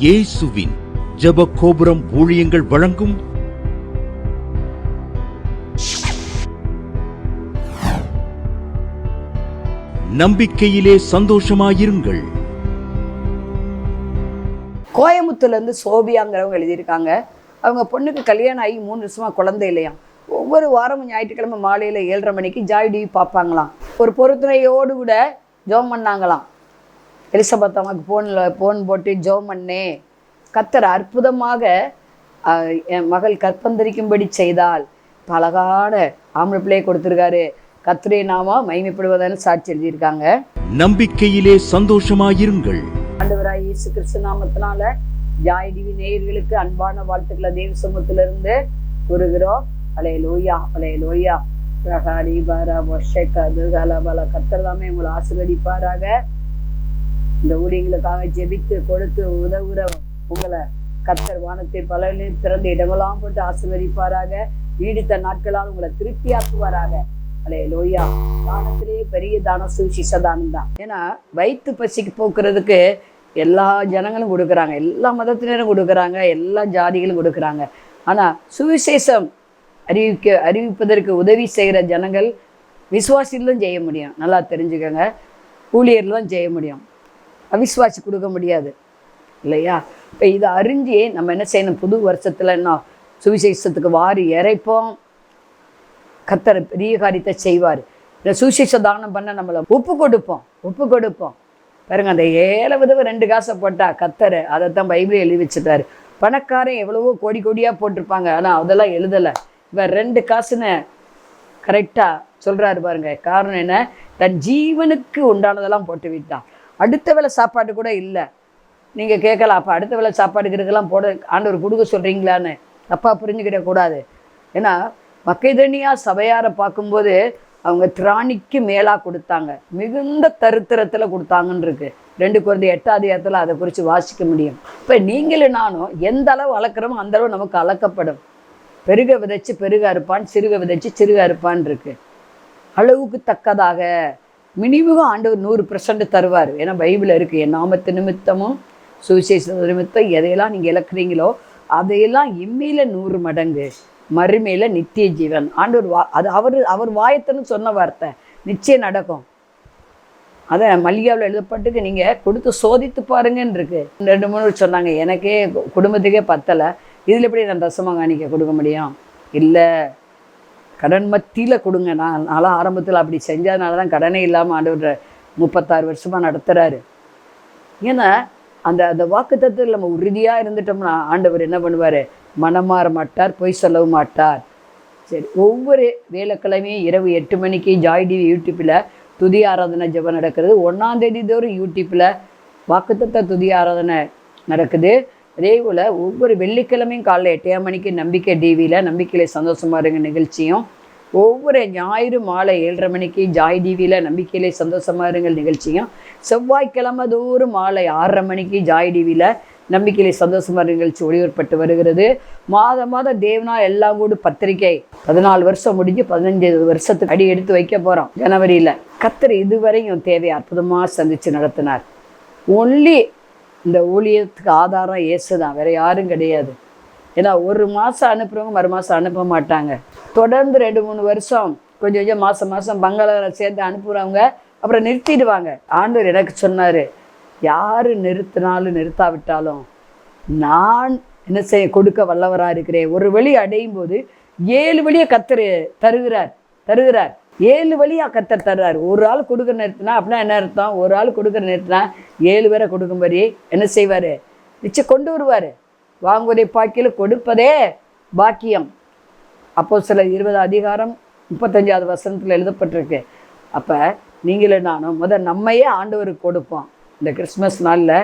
இயேசுவின் ஜெப கோபுரம் ஊழியங்கள் வழங்கும் நம்பிக்கையிலே சந்தோஷமாயிருங்கள். கோயம்புத்தூர்லேருந்து சோபியாங்கிறவங்க எழுதியிருக்காங்க. அவங்க பொண்ணுக்கு கல்யாணம் ஆகி 3 வருஷமா குழந்தை இல்லையாம். ஒவ்வொரு வாரமும் ஞாயிற்றுக்கிழமை மாலையில் 7:30 மணிக்கு ஜாய் டிவி பார்ப்பாங்களாம். ஒரு பொறுத்துணையோடு கூட ஜெபம் பண்ணாங்களாம். எலிசபெத் அம்மாவுக்கு ஃபோன் போட்டு ஜெபம் பண்ணே, கர்த்தர் அற்புதமாக என் மகள் கற்பந்தரிக்கும்படி செய்தால் அழகான ஆம்பளை பிள்ளையை கொடுத்துருக்காரு, கர்த்தருடைய நாம மகிமைப்படுவதான்னு சாட்சி எழுதியிருக்காங்க. நம்பிக்கையிலே சந்தோஷமாயிருங்கள். ஆண்டவராய் இயேசு கிறிஸ்து நாமத்தினால ஜாய் டிவி நேயர்களுக்கு அன்பான வாழ்த்துக்களை தேவ சமூகத்திலிருந்து கூறுகிறோம். அல்லேலூயா, அல்லேலூயா. பிரகாரி பாரா வர்ஷக்க துர்காலபல கர்த்தர் தாமே உங்களை ஆசீர்வதிப்பாராக. இந்த ஊழியர்களுக்காக ஜெபித்து கொடுத்து உதவுற உங்களை கர்த்தர் வானத்தை பலனில் திறந்த இடமெல்லாம் போட்டு ஆசீர்வதிப்பாராக. நீடித்த நாட்களால் உங்களை திருப்தியாக்குவாராக. அல்லேலூயா. தானத்திலே பெரிய தானம் சுவிசேஷ தானம் தான். ஏன்னா வயிற்று பசிக்கு போக்குறதுக்கு எல்லா ஜனங்களும் கொடுக்குறாங்க, எல்லா மதத்தினரும் கொடுக்குறாங்க, எல்லா ஜாதிகளும் கொடுக்குறாங்க. ஆனால் சுவிசேஷம் அறிவிப்பதற்கு உதவி செய்கிற ஜனங்கள் விசுவாசியில் தான் செய்ய முடியும். நல்லா தெரிஞ்சுக்கோங்க. ஊழியரில் தான் செய்ய முடியும், அவிசுவாசி கொடுக்க முடியாது இல்லையா? இப்போ இதை அறிஞ்சு நம்ம என்ன செய்யணும்? புது வருஷத்தில் என்ன சுவிசேஷத்துக்கு வாரி இறைப்போம். கர்த்தர் பெரிய காரியத்தை செய்வார். இந்த சுவிசேஷ தானம் பண்ண நம்மளை ஒப்பு கொடுப்போம். பாருங்க, அந்த 7 விதவை 2 காசை போட்டா கர்த்தர் அதைத்தான் பைபிளை எழுதி வச்சுட்டாரு. பணக்காரன் எவ்வளவோ கோடி கோடியாக போட்டிருப்பாங்க, ஆனால் அதெல்லாம் எழுதலை. இவர் 2 காசுன்னு கரெக்டாக சொல்கிறாரு பாருங்க. காரணம் என்ன? தன் ஜீவனுக்கு உண்டானதெல்லாம் போட்டு விட்டான். அடுத்த வேளை சாப்பாடு கூட இல்லை. நீங்கள் கேட்கலாம், அப்போ அடுத்த வேளை சாப்பாடுக்கிறதுக்கெல்லாம் போட ஆண்டவர் கொடுக்க சொல்கிறீங்களான்னு தப்பா புரிஞ்சுக்கிடக்கூடாது. ஏன்னா மக்கெதோனியா சபையாரை பார்க்கும்போது அவங்க திராணிக்கு மேலாக கொடுத்தாங்க, மிகுந்த தருத்திரத்தில் கொடுத்தாங்கன்னு இருக்கு. 2 கொரிந்தியர் 8 அதை குறித்து வாசிக்க முடியும். இப்போ நீங்களும் நானும் எந்த அளவு அளக்கிறோமோ அந்த அளவு நமக்கு அளக்கப்படும். பெருக விதைச்சு பெருக அறுப்பான், சிறுக விதைச்சு சிறுக அறுப்பான் இருக்கு. அளவுக்கு தக்கதாக மினிமம் ஆண்டவர் 100% தருவார். ஏன்னா பைபிள் இருக்குது, என் நாமத்து நிமித்தமும் சுவிசேஷ நிமித்தம் எதையெல்லாம் நீங்கள் இழக்கிறீங்களோ அதையெல்லாம் இம்மையில 100 மடங்கு, மறுமையில நித்திய ஜீவன். ஆண்டவர் அது அவர் வாயத்தன்னு சொன்ன வார்த்தை நிச்சயம் நடக்கும். அதை மல்லிகாவில் எழுதப்பட்டுக்கு நீங்கள் கொடுத்து சோதித்து பாருங்கன்னு இருக்கு. 2-3 சொன்னாங்க, எனக்கே குடும்பத்துக்கே பத்தலை, இதில் எப்படி நான் தசமாக காணிக்க கொடுக்க முடியும்? இல்லை, கடன் மத்தியில் கொடுங்க. நான்லாம் ஆரம்பத்தில் அப்படி செஞ்சதுனால தான் கடனே இல்லாமல் ஆண்டவர் 36 வருஷமாக நடத்துகிறாரு. ஏன்னா அந்த வாக்குத்தத்தத்தில் நம்ம உறுதியாக இருந்துட்டோம்னா ஆண்டவர் என்ன பண்ணுவார்? மனமாற மாட்டார், பொய் சொல்லவும் மாட்டார். சரி, ஒவ்வொரு வேலைக்கிழமையும் இரவு 8 மணிக்கு ஜாய் டிவி யூடியூப்பில் துதி ஆராதனை ஜெபம் நடக்கிறது. 1ஆம் தேதி தோறும் யூடியூப்பில் வாக்குத்தத்த துதி ஆராதனை நடக்குது. அதே போல் ஒவ்வொரு வெள்ளிக்கிழமையும் காலைல 8 மணிக்கு நம்பிக்கை டிவியில் நம்பிக்கையில சந்தோஷமாக இருங்க நிகழ்ச்சியும், ஒவ்வொரு ஞாயிறு மாலை 7:30 மணிக்கு ஜாய் டிவியில் நம்பிக்கையிலே சந்தோஷமாக இருங்கள் நிகழ்ச்சியும், செவ்வாய்க்கிழமை தோறும் மாலை 6:30 மணிக்கு ஜாய் டிவியில் நம்பிக்கையிலே சந்தோஷமாக நிகழ்ச்சி ஒளிபரப்பட்டு வருகிறது. மாதம் தேவனால் எல்லாம் கூட பத்திரிகை 14 வருஷம் முடிஞ்சு 15 வருஷத்துக்கு அடி எடுத்து வைக்க போகிறோம் ஜனவரியில். கர்த்தர் இதுவரையும் தேவையை அற்புதமாக சந்தித்து நடத்தினார். ஒன்லி இந்த ஊழியத்துக்கு ஆதாரம் இயேசு தான், வேறு யாரும் கிடையாது. ஏன்னா ஒரு மாதம் அனுப்புகிறவங்க மறு மாதம் அனுப்ப மாட்டாங்க. தொடர்ந்து 2-3 வருஷம் கொஞ்சம் மாதம் பங்களா சேர்த்து அனுப்புகிறவங்க அப்புறம் நிறுத்திடுவாங்க. ஆண்டவர் எனக்கு சொன்னார், யார் நிறுத்தினாலும் நிறுத்தாவிட்டாலும் நான் என்ன செய்ய கொடுக்க வல்லவராக இருக்கிறேன். ஒரு வழி அடையும் போது 7 வழியை கர்த்தர் தருகிறார். 7 வழியாக கர்த்தர் தர்றார். ஒரு ஆள் கொடுக்க நிறுத்தினா அப்படின்னா என்ன அர்த்தம்? ஒரு ஆள் கொடுக்க நிறுத்தினா 7 பேரை கொடுக்கும்படி என்ன செய்வார்? நிச்சயம் கொண்டு வருவார். வாங்குவதை பாக்கியில் கொடுப்பதே பாக்கியம். அப்போஸ்தலர் 20 வசனத்தில் எழுதப்பட்டிருக்கு. அப்போ நீங்களும் நானும் நம்மையே ஆண்டவருக்கு கொடுப்போம். இந்த கிறிஸ்மஸ் நாளில்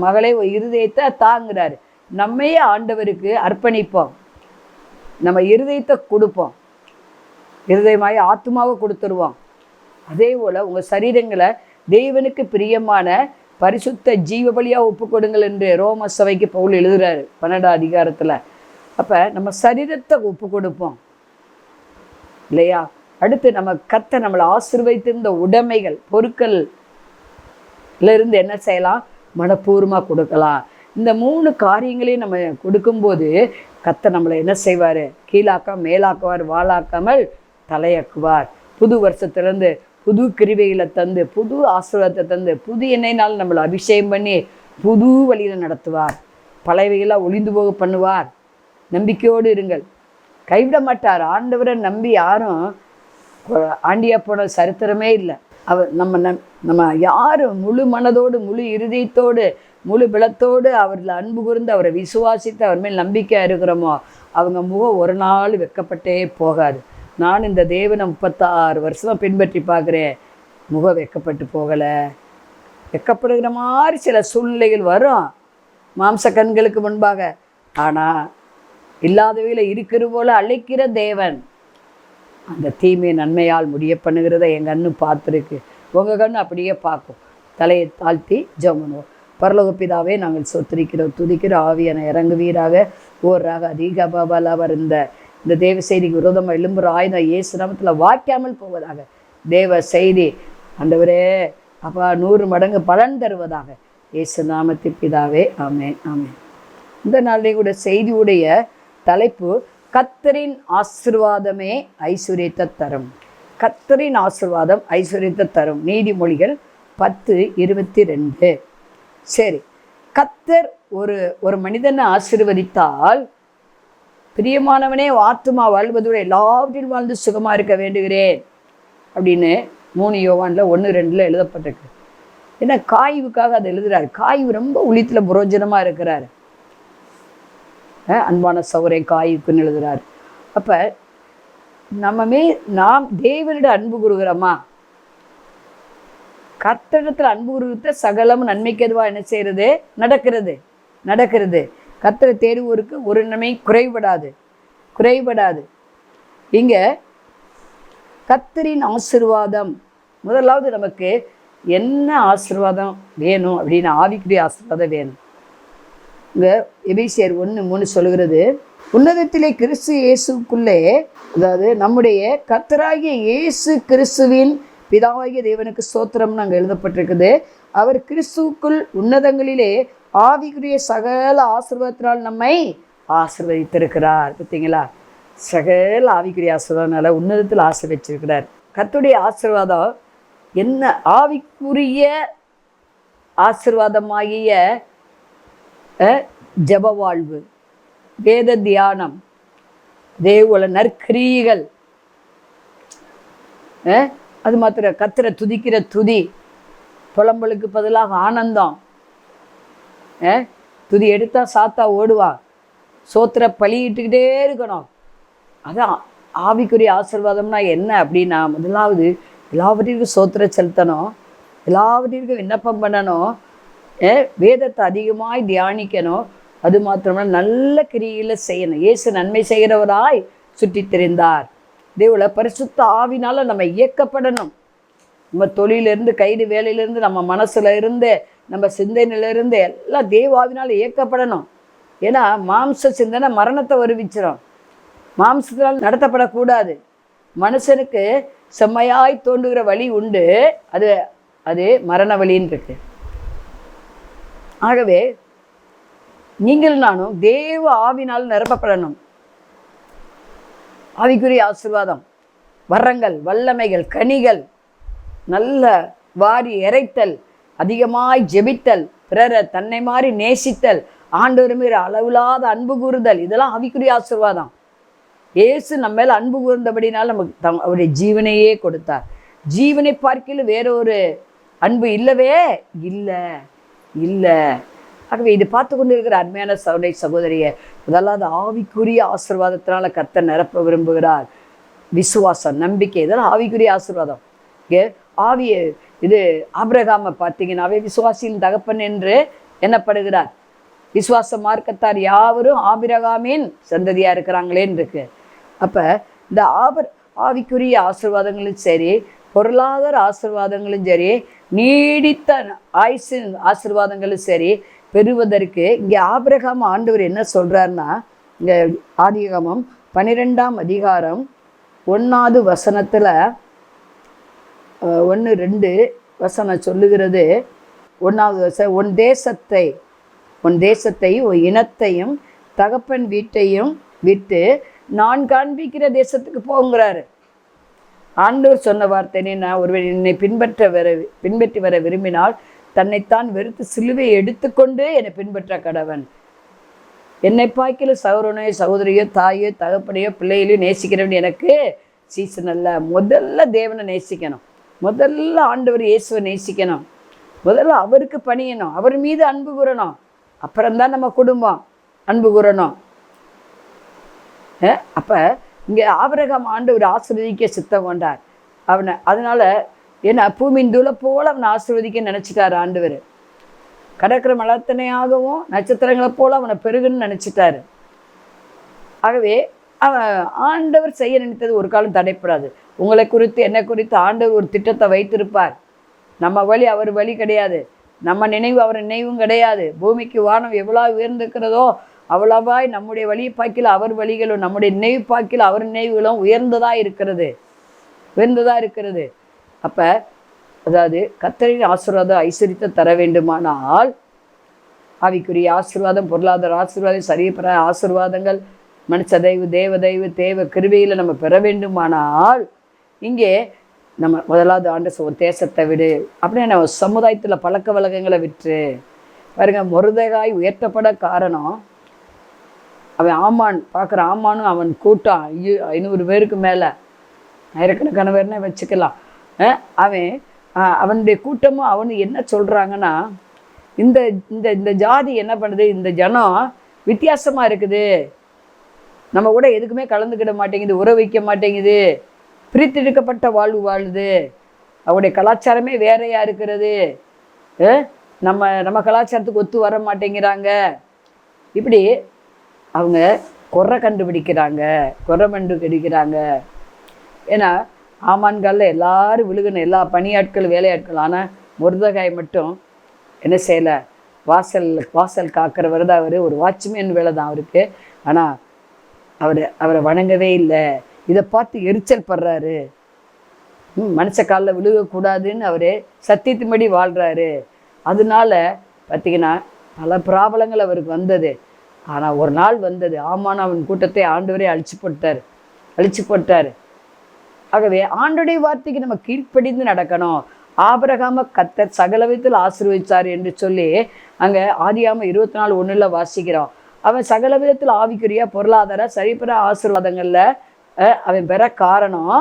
மகளே இருதயத்தை தாங்குறாரு. நம்மையே ஆண்டவருக்கு அர்ப்பணிப்போம். நம்ம இருதயத்தை கொடுப்போம், இருதயமாய் ஆத்மாவை கொடுத்துருவோம். அதே போல் உங்கள் சரீரங்களை தெய்வனுக்கு பிரியமான பரிசுத்த ஜீவ பலியாக ஒப்பு கொடுங்கள் என்று ரோம சபைக்கு பவுல் எழுதுறாரு 12ஆம் அதிகாரத்தில். அப்போ நம்ம சரீரத்தை ஒப்பு கொடுப்போம் இல்லையா? அடுத்து நம்ம கர்த்தர் நம்மளை ஆசீர்வதித்திருந்த உடைமைகள் பொருட்கள் இருந்து என்ன செய்யலாம்? மனப்பூர்வமாக கொடுக்கலாம். இந்த 3 காரியங்களையும் நம்ம கொடுக்கும்போது கர்த்தர் நம்மளை என்ன செய்வார்? கீழாக்க மேலாக்குவார், வாளாக்காமல் தலையாக்குவார். புது வருஷத்துலேருந்து புது கிருபைகளை தந்து, புது ஆசீர்வாதத்தை தந்து, புது எண்ணெயினால் நம்மளை அபிஷேகம் பண்ணி புது வழியில் நடத்துவார். பழையவைகளாக ஒளிந்து போக பண்ணுவார். நம்பிக்கையோடு இருங்கள், கைவிட மாட்டார். ஆண்டவரை நம்பி யாரும் ஆண்டியா போன சரித்திரமே இல்லை. அவர் நம்ம யாரும் முழு மனதோடு, முழு இருதயத்தோடு, முழு பலத்தோடு அவரில் அன்பு கூர்ந்து அவரை விசுவாசித்து அவர் மேல் நம்பிக்கையாக இருக்கிறோமோ அவங்க முகம் ஒரு நாள் வெட்கப்பட்டே போகாது. நான் இந்த தேவனை 36 வருஷமாக பின்பற்றி பார்க்குறேன், முகம் வெட்கப்பட்டு போகலை. வெட்கப்படுகிற மாதிரி சில சூழ்நிலைகள் வரும் மாம்ச கண்களுக்கு முன்பாக. ஆனால் இல்லாதவையில் இருக்கிற போல அழைக்கிற தேவன் அந்த தீமையை நன்மையால் முடிய பண்ணுகிறத என் கண்ணு பார்த்துருக்கு, உங்கள் கண்ணு அப்படியே பார்க்கும். தலையை தாழ்த்தி ஜெபம் பண்ணுவோம். பரலோக பிதாவே, நாங்கள் சொத்திரிக்கிறோம், துதிக்கிற ஆவியான இறங்குவீராக. ஓராக அதிக பாபாலாவர் இந்த தேவ செய்திக்கு விரோதமாக எழும்புற ஆயுதம் இயேசு நாமத்தில் வாய்க்காமல் போவதாக. தேவ செய்தி ஆண்டவரே அப்பா 100 மடங்கு பலன் தருவதாக இயேசு நாமத்தில் பிதாவே, ஆமென், ஆமென். இந்த நாளிலே கூட செய்தியுடைய தலைப்பு கர்த்தரின் ஆசீர்வாதமே ஐஸ்வர்யத்தை தரும். கர்த்தரின் ஆசீர்வாதம் ஐஸ்வர்யத்தை தரும். நீதிமொழிகள் 10:22. சரி, கர்த்தர் ஒரு மனிதனை ஆசீர்வதித்தால், பிரியமானவனே ஆத்துமா வாழ்வதோடு எல்லாவற்றிலும் வாழ்ந்து சுகமாக இருக்க வேண்டுகிறேன் அப்படின்னு 3 யோவானில் 1:2 எழுதப்பட்டிருக்கு. ஏன்னா காய்வுக்காக அதை எழுதுறாரு. காய்வு ரொம்ப உளித்தில் புரோஜனமாக இருக்கிறாரு. அன்பான சௌரை காய்வுக்குன்னு எழுதுறாரு. அப்போ நாம் தேவனிடம் அன்பு கூறுகிறோமா? கர்த்தரிடத்தில் அன்பு கூறுகிற சகலம் நன்மைக்கு எதுவாக என்ன செய்கிறது? நடக்கிறது. கர்த்தரை தேடுவோருக்கு ஒரு நன்மை குறைபடாது. இங்கே கர்த்தரின் ஆசீர்வாதம். முதலாவது நமக்கு என்ன ஆசீர்வாதம் வேணும் அப்படின்னு, ஆவிக்குரிய ஆசீர்வாதம் வேணும். இங்கே எபேசியர் 1:3 சொல்கிறது, உன்னதத்திலே கிறிஸ்து இயேசுக்குள்ளே, அதாவது நம்முடைய கர்த்தராகிய இயேசு கிறிஸ்துவின் பிதாவாகிய தேவனுக்கு ஸ்தோத்திரம்னு அங்கே எழுதப்பட்டிருக்குது. அவர் கிறிஸ்துவுக்குள் உன்னதங்களிலே ஆவிக்குரிய சகல ஆசீர்வாதத்தினால் நம்மை ஆசீர்வதித்திருக்கிறார். பார்த்தீங்களா? சகல ஆவிக்குரிய ஆசீர்வாதனால உன்னதத்தில் ஆசீர்வதிச்சிருக்கிறார். கர்த்தருடைய ஆசீர்வாதம் என்ன? ஆவிக்குரிய ஆசீர்வாதமாகிய ஜப வாழ்வு, வேத தியானம், தேவ நற்கிரியைகள், அது மாத்திரம் கர்த்தரை துதிக்கிற துதி, புலம்பலுக்கு பதிலாக ஆனந்தம். துதி எடுத்தா சாத்தா ஓடுவான். சோத்திர பலியிட்டுக்கிட்டே இருக்கணும். அதான் ஆவிக்குரிய ஆசீர்வாதம்னா என்ன அப்படின்னா, முதலாவது எல்லாவற்றிற்கும் சோத்திர செலுத்தணும், எல்லாவற்றிற்கும் விண்ணப்பம் பண்ணணும், வேதத்தை அதிகமாய் தியானிக்கணும். அது மாத்திரமே நல்ல கிரியில செய்யணும். இயேசு நன்மை செய்கிறவராய் சுற்றி திரிந்தார். தேவல பரிசுத்த ஆவினால நம்ம இயக்கப்படணும். நம்ம தொழிலிருந்து, கைது வேலையிலேருந்து, நம்ம மனசுல இருந்து, நம்ம சிந்தனையிலிருந்து எல்லாம் தேவாவினால இயக்கப்படணும். ஏன்னா மாம்ச சிந்தனை மரணத்தை வருவிச்சிடும். மாம்சத்தினால் நடத்தப்படக்கூடாது. மனுஷனுக்கு செம்மையாய் தோன்றுகிற வழி உண்டு, அது மரண வழின்னு இருக்கு. ஆகவே நீங்கள் நானும் தேவ ஆவினால் நிரப்பப்படணும். ஆவிக்குரிய ஆசீர்வாதம், வரங்கள், வல்லமைகள், கனிகள், நல்ல வாரி இறைத்தல், அதிகமாய் ஜெபித்தல், பிறரை தன்னை மாறி நேசித்தல், ஆண்டவர் மீது அளவில்லாத அன்பு கூறுதல், இதெல்லாம் ஆவிக்குரிய ஆசீர்வாதம். இயேசு நம்ம மேல அன்பு கூர்ந்தபடினால் நமக்கு அவருடைய ஜீவனையே கொடுத்தார். ஜீவனை பார்க்கல வேறொரு அன்பு இல்லவே இல்லை. ஆகவே இது பார்த்து கொண்டு இருக்கிற அருமையான சகோதரிய, முதலாவது ஆவிக்குரிய ஆசீர்வாதத்தினால கர்த்தர் நிரப்ப விரும்புகிறார். விசுவாசம், நம்பிக்கை, இதெல்லாம் ஆவிக்குரிய ஆசீர்வாதம். ஆவிய இது ஆபிரகாமை பார்த்தீங்கன்னாவே விசுவாசியின் தகப்பன் என்று எண்ணப்படுகிறார். விசுவாச மார்க்கத்தார் யாவரும் ஆபிரகாமின் சந்ததியா இருக்கிறாங்களேன்னு இருக்கு. அப்ப இந்த ஆவிக்குரிய ஆசீர்வாதங்களும் சரி, பொருளாதார ஆசீர்வாதங்களும் சரி, நீடித்த ஆயுசின் ஆசீர்வாதங்களும் சரி பெறுவதற்கு இங்கே ஆபிரகாம் ஆண்டவர் என்ன சொல்றாருன்னா, இங்கே ஆதிகாமம் 12ஆம் அதிகாரம் 1வது வசனத்துல 1-2 வசனம் சொல்லுகிறது, 1வது உன் தேசத்தையும் உன் இனத்தையும் தகப்பன் வீட்டையும் விட்டு நான் காண்பிக்கிற தேசத்துக்கு போங்கிறாரு. ஆண்டவர் சொன்ன வார்த்தை, ஒருவர் என்னை பின்பற்றி வர விரும்பினால் தன்னைத்தான் வெறுத்து சிலுவையை எடுத்துக்கொண்டு என்னை பின்பற்ற கடவன். என்னை பார்க்கல சகோதரனையோ சகோதரியோ தாயோ தகப்பனையோ பிள்ளைகளையோ நேசிக்கிறவன் எனக்கு சீசன் அல்ல. முதல்ல தேவனை நேசிக்கணும், முதல்ல ஆண்டவர் இயேசுவை நேசிக்கணும், முதல்ல அவருக்கு பணியணும், அவர் மீது அன்பு கூறணும். அப்புறம்தான் நம்ம குடும்பம் அன்பு கூறணும். அப்போ இங்கே ஆபிரகாம் ஆண்டவர் ஆசீர்வதிக்க சித்தம் கொண்டார் அவனை. அதனால ஏன்னா பூமியின் தூளை போல் அவனை ஆசீர்வதிக்க நினச்சிட்டார் ஆண்டவர். கடற்கரை மலத்தனையாகவும் நட்சத்திரங்களை போல் அவனை பெருகுன்னு நினச்சிட்டாரு. ஆகவே அவன் ஆண்டவர் செய்ய நினைத்தது ஒரு காலம் தடைப்படாது. உங்களை குறித்து என்னை குறித்து ஆண்டவர் ஒரு திட்டத்தை வைத்திருப்பார். நம்ம வழி அவர் வழி கிடையாது, நம்ம நினைவு அவர் நினைவும் கிடையாது. பூமிக்கு வானம் எவ்வளோ உயர்ந்திருக்கிறதோ அவ்வளவாய் நம்முடைய வழி பாக்கில் அவர் வழிகளும் நம்முடைய நினைவு பாக்கில் அவர் நினைவுகளும் உயர்ந்ததாக இருக்கிறது. அப்போ அதாவது கர்த்தரின் ஆசீர்வாதம் ஐஸ்வரியத்தை தர வேண்டுமானால் ஆவிக்குரிய ஆசீர்வாதம், பொருளாதார ஆசீர்வாதம், சரியப்பெற ஆசீர்வாதங்கள், மனுஷ தெய்வ தேவ கிருபையில் நம்ம பெற வேண்டுமானால் இங்கே நம்ம முதலாவது ஒரு தேசத்தை விடு அப்படியே நம்ம சமுதாயத்தில் பழக்க வழக்கங்களை விட்டு பாருங்க. மொர்தெகாய் உயர்த்தப்பட காரணம் அவன் ஆமான் பார்க்குற ஆமானும் அவன் கூட்டம் 500 பேருக்கு மேலே, ஆயிரக்கணக்கான பேர்னே வச்சுக்கலாம். அவனுடைய கூட்டமும் அவனு என்ன சொல்கிறாங்கன்னா, இந்த இந்த இந்த ஜாதி என்ன பண்ணுது, இந்த ஜனம் வித்தியாசமாக இருக்குது, நம்ம கூட எதுக்குமே கலந்துக்கிட மாட்டேங்குது, உறவு வைக்க மாட்டேங்குது, பிரித்தெடுக்கப்பட்ட வாழ்வு வாழுது, அவருடைய கலாச்சாரமே வேறையாக இருக்கிறது, நம்ம கலாச்சாரத்துக்கு ஒத்து வர மாட்டேங்கிறாங்க. இப்படி அவங்க குறை கண்டுபிடிக்கிறாங்க. ஏன்னா ஆமான்காலில் எல்லாரும் விழுகணும், எல்லா பணியாட்கள் வேலையாட்கள். ஆனால் மொர்தெகாய் மட்டும் என்ன செய்யலை, வாசல் காக்கிறவர் தான் அவர், ஒரு வாட்ச்மேன் வேலை தான் அவருக்கு. ஆனால் அவரை வணங்கவே இல்லை. இதை பார்த்து எரிச்சல் படுறாரு. மனுஷ காலில் விழுகக்கூடாதுன்னு அவர் சத்தியத்தின்படி வாழ்கிறாரு. அதனால பார்த்திங்கன்னா பல பிராபலங்கள் அவருக்கு வந்தது. ஆனால் ஒரு நாள் வந்தது, ஆமான அவன் கூட்டத்தை ஆண்டவரே அழிச்சு போட்டார். ஆகவே ஆண்டோடைய வார்த்தைக்கு நம்ம கீழ்ப்படிந்து நடக்கணும். ஆபிரகாம கர்த்தர் சகல விதத்தில் ஆசீர்வதிச்சார் என்று சொல்லி அங்கே ஆதியாகமம் 24:1 வாசிக்கிறோம். அவன் சகல விதத்தில் ஆவிக்குரிய பொருளாதார சரிபெற ஆசீர்வாதங்களில் அவன் பெற காரணம்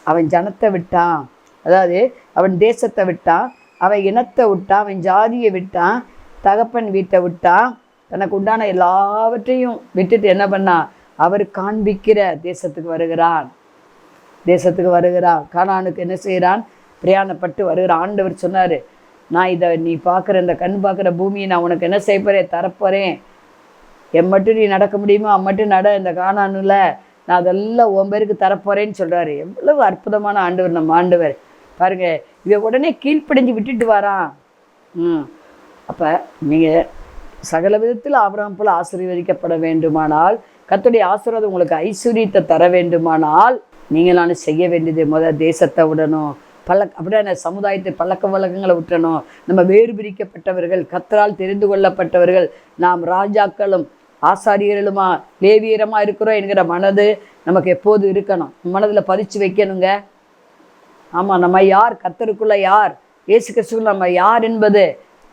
அவன் ஜனத்தை விட்டான், அதாவது அவன் தேசத்தை விட்டான், அவன் இனத்தை விட்டான், அவன் ஜாதியை விட்டான், தகப்பன் வீட்டை விட்டான், தனக்கு உண்டான எல்லாவற்றையும் விட்டுட்டு என்ன பண்ணான், அவர் காண்பிக்கிற தேசத்துக்கு வருகிறான். கானானுக்கு என்ன செய்கிறான், பிரயாணப்பட்டு வருகிறான். ஆண்டவர் சொன்னார், நான் இதை நீ பார்க்குற இந்த கண் பார்க்குற பூமியை நான் உனக்கு என்ன செய்ய போகிறேன், தரப்போகிறேன். மட்டும் நீ நடக்க முடியுமோ மட்டும் நட, இந்த கானானுல நான் அதெல்லாம் உன் பேருக்கு தரப்போகிறேன்னு சொல்கிறாரு. எவ்வளவு அற்புதமான ஆண்டவர் நம்ம ஆண்டவர் பாருங்க. இதை உடனே கீழ்ப்படிஞ்சு விட்டுட்டு வரான். அப்போ நீங்கள் சகல விதத்தில் ஆபிரகாம் போல ஆசீர்வதிக்கப்பட வேண்டுமானால், கர்த்தருடைய ஆசீர்வாதம் உங்களுக்கு ஐஸ்வரியத்தை தர வேண்டுமானால், நீங்களான செய்ய வேண்டியது முதல் தேசத்தை விடணும், அப்படியே சமுதாயத்தை பழக்க வழக்கங்களை விட்டணும். நம்ம வேறு பிரிக்கப்பட்டவர்கள், கர்த்தரால் தெரிந்து கொள்ளப்பட்டவர்கள், நாம் ராஜாக்களும் ஆசாரியர்களுமா லேவியரமாக இருக்கிறோம் என்கிற மனது நமக்கு எப்போது இருக்கணும், மனதில் பதிச்சு வைக்கணுங்க. ஆமாம், நம்ம யார், கர்த்தருக்குள்ள யார், இயேசு கிறிஸ்துவுக்குள்ள நம்ம யார் என்பது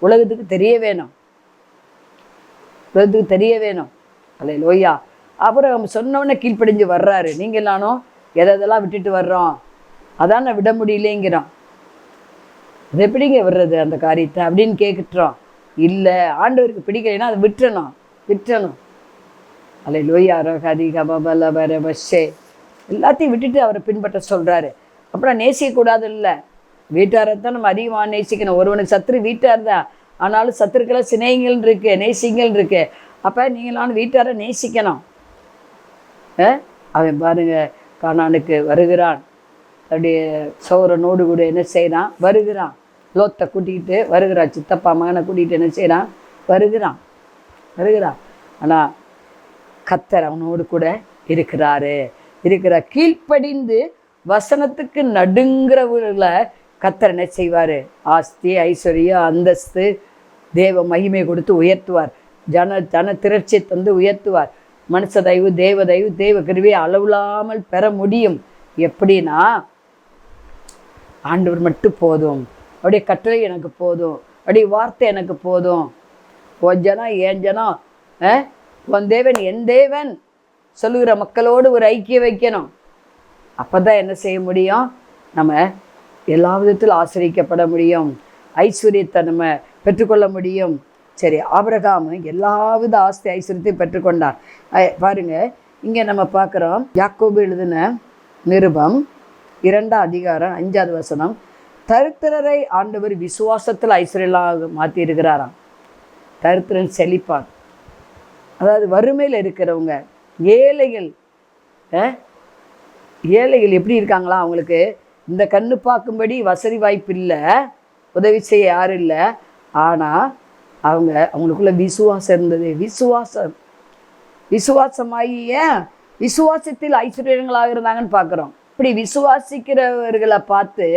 உலகத்துக்கு தெரிய வேணும். அல்லேலூயா. அப்புறம் சொன்னவொன்னே கீழ்ப்படிஞ்சு வர்றாரு. நீங்கள் நானும் எதெல்லாம் விட்டுட்டு வர்றோம், அதான் நான் விட முடியலேங்கிறோம். அது எப்படிங்க விடுறது அந்த காரியத்தை அப்படின்னு கேட்குறோம். இல்லை, ஆண்டவருக்கு பிடிக்கலைன்னா அதை விட்டுறணும். அல்லேலூயா. ரகாதி கபபல பரபஷே எல்லாத்தையும் விட்டுட்டு அவரை பின்பற்ற சொல்கிறாரு. அப்புறம் நேசிக்கக்கூடாது இல்லை, வீட்டாரைத்தான் நம்ம அதிகமாக நேசிக்கணும். ஒருவனுக்கு சத்துரு வீட்டார் தான், ஆனாலும் சத்துருக்களை சிநேகிகள் இருக்குது, நேசிங்கள் இருக்குது. அப்போ நீங்களான வீட்டாரை நேசிக்கணும். அவன் பாருங்க, கானானுக்கு வருகிறான், அப்படியே சௌரனோடு கூட என்ன செய்கிறான், வருகிறான். லோத்தை கூட்டிகிட்டு வருகிறான், சித்தப்பா மகனை கூட்டிகிட்டு என்ன செய்கிறான், வருகிறான். ஆனால் கர்த்தர் அவனோடு கூட இருக்கிறார். கீழ்ப்படிந்து வசனத்துக்கு நடுங்கிறவர்களை கர்த்தர் என்ன செய்வார்? ஆஸ்தி, ஐஸ்வர்யம், அந்தஸ்து, தேவ மகிமை கொடுத்து உயர்த்துவார். ஜன திரட்சியை தந்து உயர்த்துவார். மனுஷ தயவு, தேவ தயவு, தேவ கிருபையை அளவில்லாமல் பெற முடியும். எப்படின்னா, ஆண்டவர் மட்டும் போதும், அப்படியே கட்டளை எனக்கு போதும், அப்படியே வார்த்தை எனக்கு போதும், உன் ஜனம் என் ஜனம், உன் தேவன் என் தேவன் சொல்லுகிற மக்களோடு ஒரு ஐக்கியம் வைக்கணும். அப்போ தான் என்ன செய்ய முடியும்? நம்ம எல்லா விதத்திலும் ஆசிரியக்கப்பட முடியும், ஐஸ்வர்யத்தை நம்ம பெற்றுக்கொள்ள முடியும். சரி, ஆபிரகாம் எல்லாவித ஆஸ்தி ஐஸ்வர்யத்தையும் பெற்றுக்கொண்டார். பாருங்க, இங்கே நம்ம பார்க்குறோம், யாக்கோபு எழுதின நிருபம் 2ஆம் அதிகாரம் 5வது வசனம், தரித்திரரை ஆண்டவர் விசுவாசத்தில் ஐஸ்வர்யமாக மாற்றி இருக்கிறாராம். தரித்திரன் செழிப்பான். அதாவது வறுமையில் இருக்கிறவங்க, ஏழைகள். ஏழைகள் எப்படி இருக்காங்களா? அவங்களுக்கு இந்த கண்ணு பார்க்கும்படி வசதி வாய்ப்பு இல்லை, உதவி செய்ய யாரும் இல்லை. ஆனால் அவங்களுக்குள்ள விசுவாசம் இருந்தது. விசுவாசமாகிய விசுவாசத்தில் ஐஸ்வர்யங்களாக இருந்தாங்கன்னு பார்க்குறோம். இப்படி விசுவாசிக்கிறவர்களை பார்த்து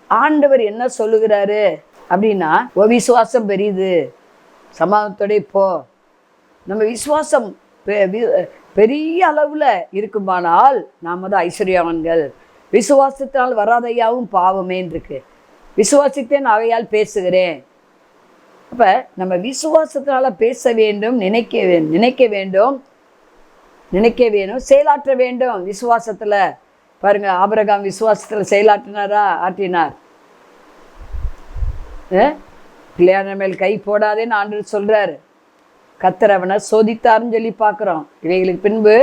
ஆண்டவர் என்ன சொல்லுகிறாரு அப்படின்னா, ஓ விசுவாசம் பெரியது, சமாதானத்தோட போ. நம்ம விசுவாசம் பெரிய அளவில் இருக்குமானால் நாம் தான் ஐஸ்வர்யவான்கள். விசுவாசத்தினால் வராதையாவும் பாவமேன்னு இருக்கு. விசுவாசித்தேன் அவையால் பேசுகிறேன். அப்போ நம்ம விசுவாசத்தினால பேச வேண்டும், நினைக்க வேணும், செயலாற்ற வேண்டும். விசுவாசத்தில் பாருங்க, ஆபிரகாம் விசுவாசத்தில் செயலாற்றினாரா? ஆற்றினார். பிள்ளையான மேல் கை போடாதேன்னு ஆண்டவர் சொல்றாரு. கர்த்தர் அவனை சோதித்தாருன்னு சொல்லி பார்க்குறோம். இவைகளுக்கு பின்பு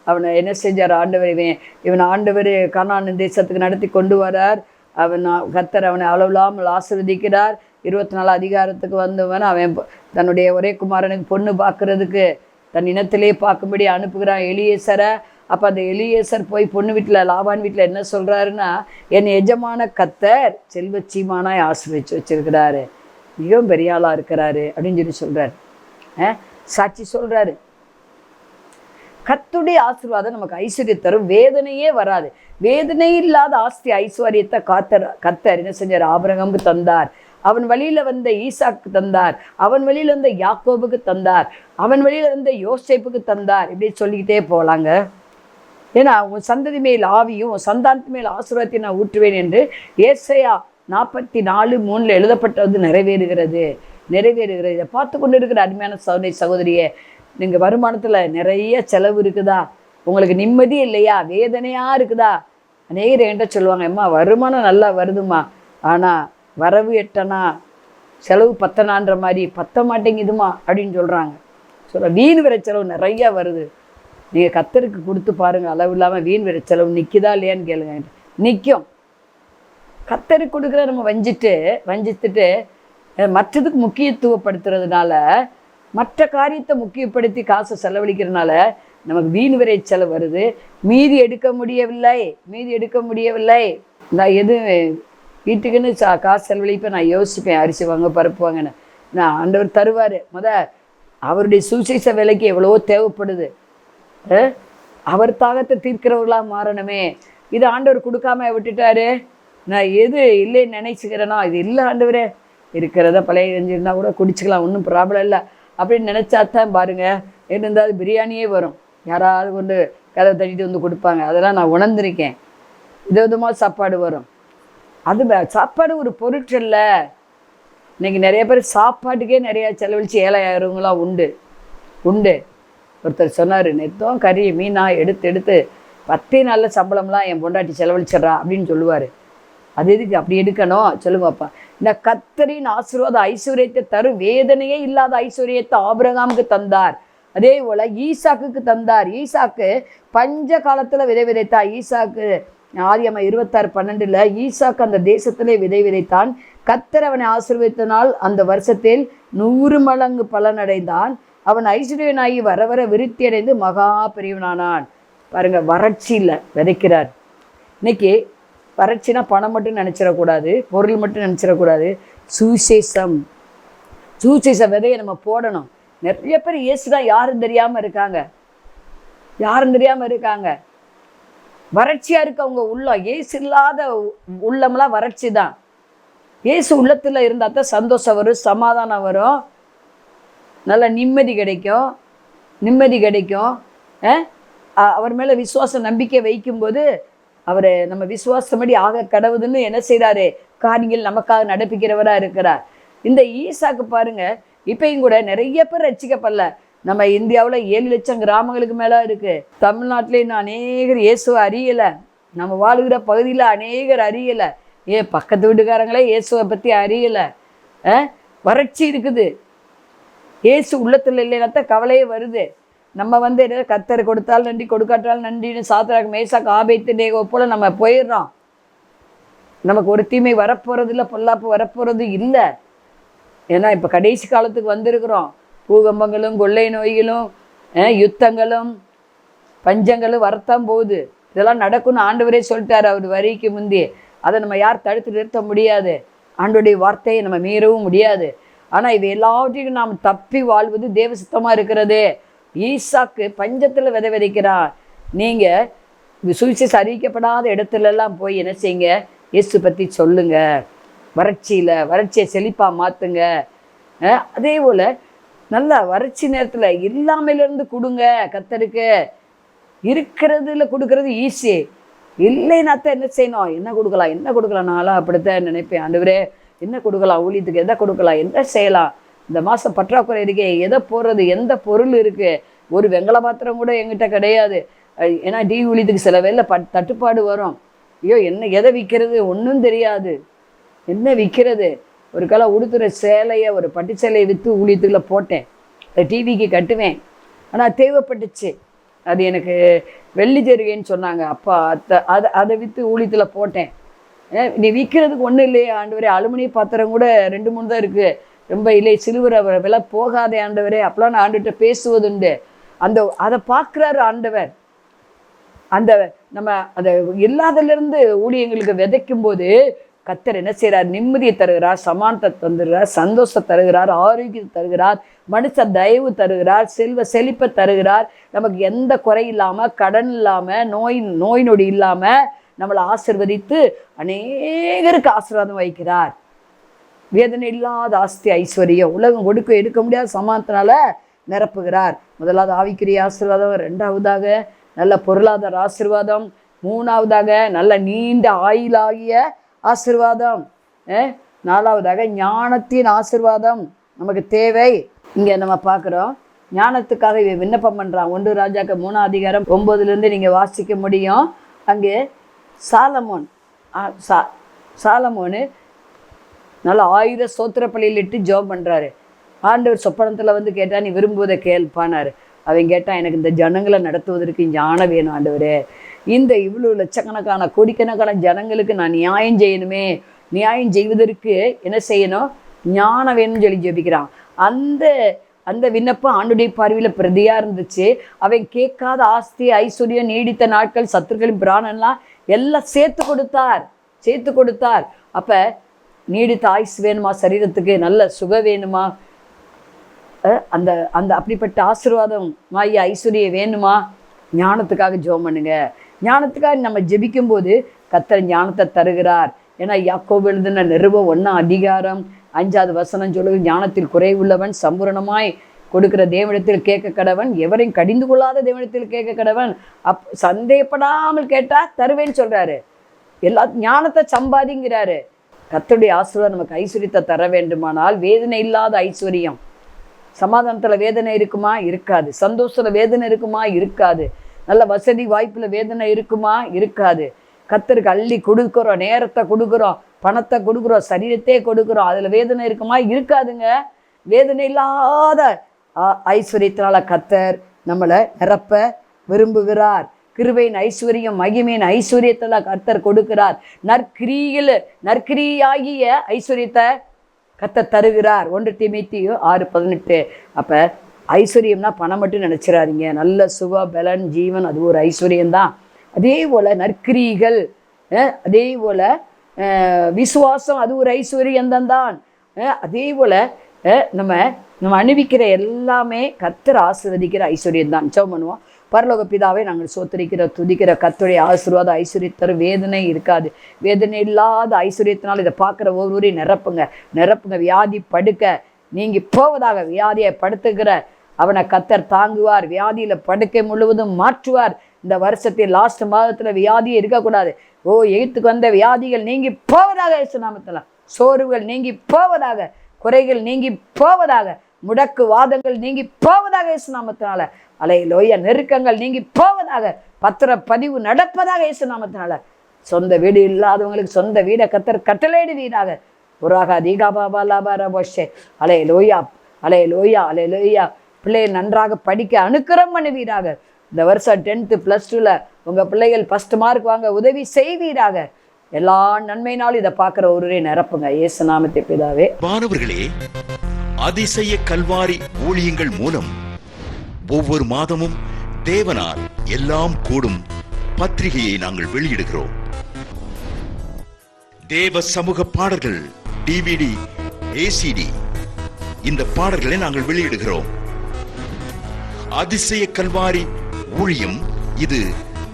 அவனை என்ன செஞ்சார்? இவன் ஆண்டவர் கானான் தேசத்துக்கு நடத்தி கொண்டு வரார். கர்த்தர் அவனை அளவில்லாமல் ஆசீர்வதிக்கிறார். 24 அதிகாரத்துக்கு வந்தவன் அவன் தன்னுடைய ஒரே குமாரனுக்கு பொண்ணு பார்க்கறதுக்கு தன் இனத்திலே பார்க்கும்படி அனுப்புகிறான் எலியேசரை. அப்போ அந்த எலியேசர் போய் பொண்ணு வீட்டில், லாபான் வீட்டில் என்ன சொல்கிறாருன்னா, என் எஜமான கர்த்தர் செல்வச்சீமானாய் ஆசீர்வதிச்சு வச்சிருக்கிறாரு, மிகவும் பெரிய ஆளாக இருக்கிறாரு அப்படின்னு சொல்லி சொல்கிறார். சாட்சி சொல்கிறாரு. கர்த்தருடைய ஆசீர்வாதம் நமக்கு ஐஸ்வர்யம் தரும், வேதனையே வராது. வேதனை இல்லாத ஆஸ்தி ஐஸ்வர்யத்தை கர்த்தர் என்ன செஞ்சார்? ஆபிரகாமுக்கு தந்தார். அவன் வழியில் வந்த ஈசாக்கு தந்தார். அவன் வழியில் வந்த யாக்கோபுக்கு தந்தார். அவன் வழியில் வந்த யோசேப்புக்கு தந்தார். இப்படி சொல்லிக்கிட்டே போகலாங்க. ஏன்னா, உன் சந்ததி மேல் ஆவியும் உன் சந்தானத்து மேல் ஆசீர்வாதத்தை நான் ஊற்றுவேன் என்று ஏசாயா 44:3 எழுதப்பட்டது நிறைவேறுகிறது. இதை பார்த்து கொண்டு இருக்கிற அருமையான சகோதரியே, நீங்கள் வருமானத்தில் நிறைய செலவு இருக்குதா? உங்களுக்கு நிம்மதி இல்லையா? வேதனையாக இருக்குதா? அநேகர் என்கிட்ட சொல்லுவாங்க, அம்மா வருமானம் நல்லா வருதுமா, ஆனால் வரவு எட்டனா செலவு பத்தனான்ற மாதிரி பத்த மாட்டேங்குதுமா அப்படின்னு சொல்கிறாங்க. வீண் விரை செலவு நிறையா வருது. நீங்கள் கர்த்தருக்கு கொடுத்து பாருங்கள், அளவு இல்லாமல் வீண் விரை செலவு நிற்குதா இல்லையான்னு கேளுங்க. நிற்கும். கர்த்தருக்கு கொடுக்குற நம்ம வஞ்சித்துட்டு மற்றதுக்கு முக்கியத்துவப்படுத்துறதுனால, மற்ற காரியத்தை முக்கியப்படுத்தி காசை செலவழிக்கிறதுனால நமக்கு வீண் விரை செலவு வருது. மீதி எடுக்க முடியவில்லை. நான் எது வீட்டுக்குன்னு காசு செலவழிப்பேன், நான் யோசிப்பேன், அரிசி வாங்க, பருப்பு வாங்கினேன். நான் ஆண்டவர் தருவார். அவருடைய சுவிசேஷ வேலைக்கு எவ்வளவோ தேவைப்படுது. அவர் தாகத்தை தீர்க்கிறவர்களாக மாறணுமே. இது ஆண்டவர் கொடுக்காம விட்டுட்டாரு. நான் எது இல்லைன்னு நினைச்சுக்கிறேனோ, இது இல்லை ஆண்டவரே, இருக்கிறத பழைய செஞ்சிருந்தா கூட குடிச்சிக்கலாம், ஒன்றும் ப்ராப்ளம் இல்லை அப்படின்னு நினச்சாத்தான் பாருங்கள், இருந்தாலும் பிரியாணியே வரும். யாராவது கொண்டு கதவை தட்டிட்டு வந்து கொடுப்பாங்க. அதெல்லாம் நான் உணர்ந்திருக்கேன். விதவிதமாக சாப்பாடு வரும். அது சாப்பாடு ஒரு பொருட்கள்ல. இன்னைக்கு நிறைய பேர் சாப்பாட்டுக்கே நிறையா செலவழித்து ஏழையாகிறவங்களாம் உண்டு. ஒருத்தர் சொன்னார், நெத்தம் கறி மீனா எடுத்து 10 நாளில் சம்பளம்லாம் என் பொண்டாட்டி செலவழிச்சிட்றா அப்படின்னு சொல்லுவார். அது எதுக்கு அப்படி எடுக்கணும் சொல்லுங்கப்பா? இந்த கர்த்தரின் ஆசீர்வாத ஐஸ்வர்யத்தை தரும், வேதனையே இல்லாத ஐஸ்வர்யத்தை ஆபிரகாமுக்கு தந்தார். அதே போல் ஈசாக்குக்கு தந்தார். ஈசாக்கு பஞ்ச காலத்தில் விதை விதைத்தார். ஈசாக்கு ஆதியாகமம் 26:12 ஈசாக்கு அந்த தேசத்திலே விதை விதைத்தான். கர்த்தர் அவனை ஆசீர்வதித்தனால் அந்த வருஷத்தில் 100 மடங்கு பலனடைந்தான். அவன் ஐஸ்வர்யனாகி வர வர விருத்தி அடைந்து மகா பெரியவனானான். பாருங்க, வறட்சியில் விதைக்கிறார். இன்னைக்கு வறட்சினா பணம் மட்டும் நினச்சிடக்கூடாது, பொருள் மட்டும் நினச்சிடக்கூடாது. சுவிசேஷ விதையை நம்ம போடணும். நிறைய பேர் இயேசுதான் யாரும் தெரியாமல் இருக்காங்க. வறட்சியாக இருக்கு அவங்க உள்ளம். இயேசு இல்லாத உள்ளம்லாம் வறட்சி தான். இயேசு உள்ளத்துல இருந்தா தான் சந்தோஷம் வரும், சமாதானம் வரும், நல்ல நிம்மதி கிடைக்கும். அவர் மேல விசுவாச நம்பிக்கை வைக்கும்போது அவரை நம்ம விசுவாசப்படி ஆக கடவுதுன்னு என்ன செய்கிறாரு, காரியங்கள் நமக்காக நடப்பிக்கிறவரா இருக்கிறார். இந்த ஈசாக்கு பாருங்க, இப்பயும் கூட நிறைய பேர் ரட்சிக்கப்படல. நம்ம இந்தியாவில் 7 லட்சம் கிராமங்களுக்கு மேலே இருக்கு. தமிழ்நாட்டிலே இன்னும் அநேகர் இயேசுவை அறியலை. நம்ம வாழுகிற பகுதியில் அநேகர் அறியலை. பக்கத்து வீட்டுக்காரங்களே இயேசுவை பற்றி அறியலை. வறட்சி இருக்குது. இயேசு உள்ளத்தில் இல்லைனாத்தான் கவலையே வருது. நம்ம என்ன கர்த்தர் கொடுத்தாலும் நன்றி, கொடுக்காட்டாலும் நன்றின்னு சாத்ராக் மேசாக் ஆபேத்நேகோ போல் நம்ம போயிடுறோம். நமக்கு ஒரு தீமை வரப்போகிறது இல்லை, பொல்லாப்பு வரப்போகிறது இல்லை. ஏன்னா இப்போ கடைசி காலத்துக்கு வந்திருக்கிறோம். பூகம்பங்களும் கொள்ளை நோய்களும் யுத்தங்களும் பஞ்சங்களும் வரத்தான் போகுது. இதெல்லாம் நடக்கும்னு ஆண்டவரே சொல்லிட்டார் அவர் வரிக்கு முந்தி. அதை நம்ம யார் தடுத்து நிறுத்த முடியாது. ஆண்டவருடைய வார்த்தையை நம்ம மீறவும் முடியாது. ஆனால் இவை எல்லாவற்றையும் நாம் தப்பி வாழ்வது தேவ சித்தமாக இருக்கிறது. ஈசாக்கு பஞ்சத்தில் விதைக்கிறார். நீங்கள் சுவிசேஷம் அறிவிக்கப்படாத இடத்துலலாம் போய் என்ன செய்யுங்க, இயேசு பற்றி சொல்லுங்க. வறட்சியை செழிப்பாக மாற்றுங்க. அதே போல் நல்லா வறட்சி நேரத்தில் இல்லாமலேருந்து கொடுங்க. கர்த்தருக்கு இருக்கிறதுல கொடுக்கறது ஈஸி. இல்லைனாத்தான் என்ன செய்யணும், என்ன கொடுக்கலாம். நான்லாம் அப்படித்தான் நினைப்பேன். ஆண்டவரே என்ன கொடுக்கலாம், ஊழியத்துக்கு எதை கொடுக்கலாம், என்ன செய்யலாம், இந்த மாதம் பற்றாக்குறை இருக்கே, எதை போடுறது, எந்த பொருள் இருக்குது. ஒரு வெங்கல பாத்திரம் கூட எங்கிட்ட கிடையாது. ஏன்னா டிவி ஊழியத்துக்கு சில வேலை தட்டுப்பாடு வரும். ஐயோ எதை விற்கிறது ஒன்றும் தெரியாது. என்ன விற்கிறது? ஒரு காலம் உடுத்துகிற சேலையை, ஒரு பட்டு சேலையை விற்று ஊழியத்துக்குள்ள போட்டேன். அதை டிவிக்கு கட்டுவேன். ஆனால் தேவைப்பட்டுச்சு. அது எனக்கு வெள்ளி ஜெருகைன்னு சொன்னாங்க அப்பா. அதை விற்று ஊழியத்தில் போட்டேன். நீ விற்கிறதுக்கு ஒன்றும் இல்லையே ஆண்டவரே, அலுமினிய பாத்திரம் கூட 2-3 தான் இருக்குது, ரொம்ப இல்லை, சிலுவரை விலை போகாதே ஆண்டவரே, அப்பெல்லாம் நான் ஆண்டுகிட்ட பேசுவதுண்டு. அதை பார்க்குறாரு ஆண்டவர். நம்ம அதை இல்லாதலேருந்து ஊழியங்களுக்கு விதைக்கும் போது கர்த்தர் என்ன செய்கிறார், நிம்மதியை தருகிறார், சமானத்தை தந்துகிறார், சந்தோஷத்தை தருகிறார், ஆரோக்கியத்தை தருகிறார், மனுஷ தயவு தருகிறார், செல்வ செழிப்பை தருகிறார். நமக்கு எந்த குறை இல்லாமல், கடன் இல்லாமல், நோய் நொடி இல்லாமல் நம்மளை ஆசீர்வதித்து அநேகருக்கு ஆசீர்வாதம் வைக்கிறார். வேதனை இல்லாத ஆஸ்தி ஐஸ்வர்யம் உலகம் எடுக்க முடியாத சமானத்தினால நிரப்புகிறார். முதலாவது ஆவிக்குரிய ஆசீர்வாதம், 2வதாக நல்ல பொருளாதார ஆசீர்வாதம், 3வதாக நல்ல நீண்ட ஆயுளாகிய ஆசீர்வாதம், 4வதாக ஞானத்தின் ஆசீர்வாதம் நமக்கு தேவை. இங்கே நம்ம பார்க்குறோம், ஞானத்துக்காக விண்ணப்பம் பண்ணுறான். 1 ராஜாக்கள் 3ஆம் அதிகாரம் 9லேருந்து நீங்கள் வாசிக்க முடியும். அங்கே சாலமோனு நல்லா 1000 சோத்திர பள்ளியிலிட்டு ஜோம் பண்ணுறாரு. ஆண்டவர் சொப்பனத்தில் கேட்டால் நீ விரும்புவதை கேள்பானார். அவன் கேட்டான், எனக்கு இந்த ஜனங்களை நடத்துவதற்கு ஞானம் வேணும் ஆண்டவரே. இந்த இவ்வளோ லட்சக்கணக்கான கோடிக்கணக்கான ஜனங்களுக்கு நான் நியாயம் செய்யணுமே, நியாயம் செய்வதற்கு என்ன செய்யணும், ஞானம் வேணும்னு சொல்லி ஜெபிக்கிறான். அந்த விண்ணப்பம் ஆண்டுடைய பார்வையில் பிரதியாக இருந்துச்சு. அவன் கேட்காத ஆஸ்தி ஐஸ்வர்யம் நீடித்த நாட்கள் சத்துருக்களின் பிராணம்லாம் எல்லாம் சேர்த்து கொடுத்தார். அப்போ நீடித்த ஆயுஸ் வேணுமா, சரீரத்துக்கு நல்ல சுகம் வேணுமா, அந்த அப்படிப்பட்ட ஆசீர்வாதம் மாய ஐஸ்வர்யம் வேணுமா, ஞானத்துக்காக ஜெபம் பண்ணுங்க. ஞானத்துக்காக நம்ம ஜெபிக்கும் போது கர்த்தர் ஞானத்தை தருகிறார். ஏன்னா யாக்கோபு எழுதின நிருபம் 1ஆம் அதிகாரம் 5வது வசனம் சொல்லுது, ஞானத்தில் குறைவுள்ளவன் சம்பூரணமாய் கொடுக்கிற தேவனிடத்தில் கேட்க கடவன், எவரையும் கடிந்து கொள்ளாத தேவனிடத்தில் கேட்க கடவன். சந்தேகப்படாமல் கேட்டா தருவேன்னு சொல்றாரு. எல்லா ஞானத்தை சம்பாதிங்கிறாரு. கர்த்தருடைய ஆசீர்வாதம் நமக்கு ஐஸ்வர்யத்தை தர வேண்டுமானால் வேதனை இல்லாத ஐஸ்வர்யம். சமாதானத்தில் வேதனை இருக்குமா? இருக்காது. சந்தோஷத்தில் வேதனை இருக்குமா? இருக்காது. நல்ல வசதி வாய்ப்பில் வேதனை இருக்குமா? இருக்காது. கர்த்தருக்கு அள்ளி கொடுக்குறோம், நேரத்தை கொடுக்குறோம், பணத்தை கொடுக்குறோம், சரீரத்தையே கொடுக்குறோம், அதில் வேதனை இருக்குமா? இருக்காதுங்க. வேதனை இல்லாத ஐஸ்வர்யத்தினால கர்த்தர் நம்மளை நிரப்ப விரும்புகிறார். கிருபையின் ஐஸ்வர்யம், மகிமையின் ஐஸ்வர்யத்தில் கர்த்தர் கொடுக்கிறார். நற்கிரியாகிய ஐஸ்வர்யத்தை கர்த்தர் தருகிறார். 1 தீமோத்தேயு 6:18. அப்போ ஐஸ்வர்யம்னா பணம் மட்டும் நினச்சிடாதீங்க. நல்ல சுக பலன் ஜீவன் அது ஒரு ஐஸ்வர்யம்தான். அதே போல் நற்கிரிகள், அதே போல் விசுவாசம் அது ஒரு ஐஸ்வர்யந்தான். அதே போல் நம்ம அனுபவிக்கிற எல்லாமே கர்த்தர் ஆசீர்வதிக்கிற ஐஸ்வர்யம்தான். ஜெபம் பண்ணுவோம். பரலோக பிதாவே நாங்கள் சோத்தரிக்கிற துதிக்கிற கர்த்தருடைய ஆசீர்வாத ஐஸ்வர்யத்தரும் வேதனை இருக்காது. வேதனை இல்லாத ஐஸ்வர்யத்தினால் இதை பார்க்குற ஒவ்வொருவரையும் நிரப்புங்க. வியாதி படுக்க நீங்கி போவதாக. வியாதியை படுத்துக்கிற அவனை கர்த்தர் தாங்குவார். வியாதியில் படுக்கை முழுவதும் மாற்றுவார். இந்த வருஷத்தில் லாஸ்ட் மாதத்தில் வியாதியே இருக்கக்கூடாது. எகிப்துக்கு வந்த வியாதிகள் நீங்கி போவதாக இயேசு நாமத்தில். சோர்வுகள் நீங்கி போவதாக. குறைகள் நீங்கி போவதாக. முடக்கு வாதங்கள் நீங்கி போவதாக இயேசு நாமத்தினால. அல்லேலூயா. நெருக்கங்கள் நீங்கி போவதாக. பத்திர பதிவு நடப்பதாக இயேசு நாமத்தினால. சொந்த வீடு இல்லாதவங்களுக்கு சொந்த வீடை கர்த்தர் கட்டளையிடுவீராக. உராக தீகாபாபா லாபாரபோஷே. அலையலோயா. பிள்ளைகள் நன்றாக படிக்க அனுக்கிரம் பண்ணுவீராக. இந்த வருஷம் 10th +2 உங்கள் பிள்ளைகள் ஃபர்ஸ்ட் மார்க் வாங்க உதவி செய்வீராக. எல்லா நன்மையினாலும் இதை பார்க்குற ஒருவரே நிரப்புங்க. இயேசு நாமத்தை பிதாவே. மாணவர்களே, அதிசய கல்வாரி ஊழியங்கள் மூலம் ஒவ்வொரு மாதமும் தேவனால் எல்லாம் கூடும் பத்திரிகையை நாங்கள் வெளியிடுகிறோம். தேவ சமூக பாடல்கள் DVD, ACD இந்த பாடல்களை நாங்கள் வெளியிடுகிறோம். அதிசய கல்வாரி ஊழியம் இது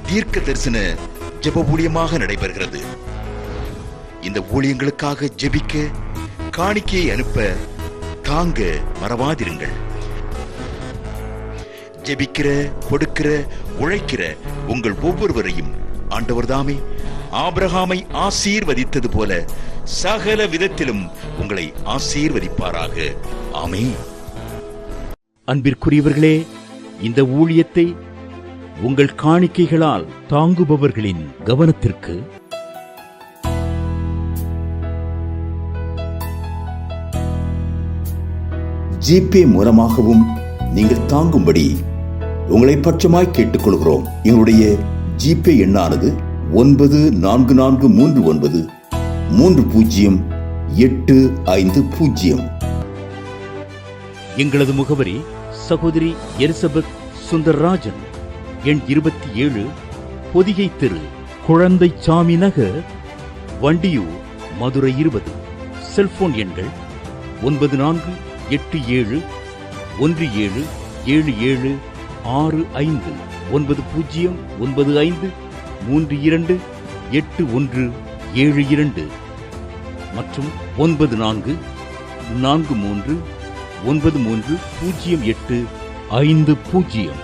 தீர்க்க தரிசன ஜெப ஊழியமாக நடைபெறுகிறது. இந்த ஊழியங்களுக்காக ஜெபிக்க, காணிக்கையை அனுப்ப, தாங்க மறவாதிருங்கள். ஜெபிக்கிற, கொடுக்கிற, உழைக்கிற உங்கள் ஒவ்வொருவரையும் ஆண்டவர் தாமே ஆபிரகாமை ஆசீர்வதித்தது போல சகல விதத்திலும் உங்களை ஆசீர்வதிப்பாராக. ஆமென். அன்பிற்குரியவர்களே, இந்த ஊழியத்தை உங்கள் காணிக்கைகளால் தாங்குபவர்களின் கவனத்திற்கு ஜிபே மூலமாகவும் நீங்கள் தாங்கும்படி உங்களை பட்சமாய் கேட்டுக்கொள்கிறோம். எங்களுடைய ஜிபே எண்ணானது 9443030850. எங்களது முகவரி சகோதரி எலிசபெத் சுந்தர்ராஜன், எண் 27, பொதிகை தெரு, குழந்தை சாமி நகர், வண்டியூர், மதுரை 20. செல்போன் எண்கள் 9484177765 9095328172 மற்றும் 9443930850.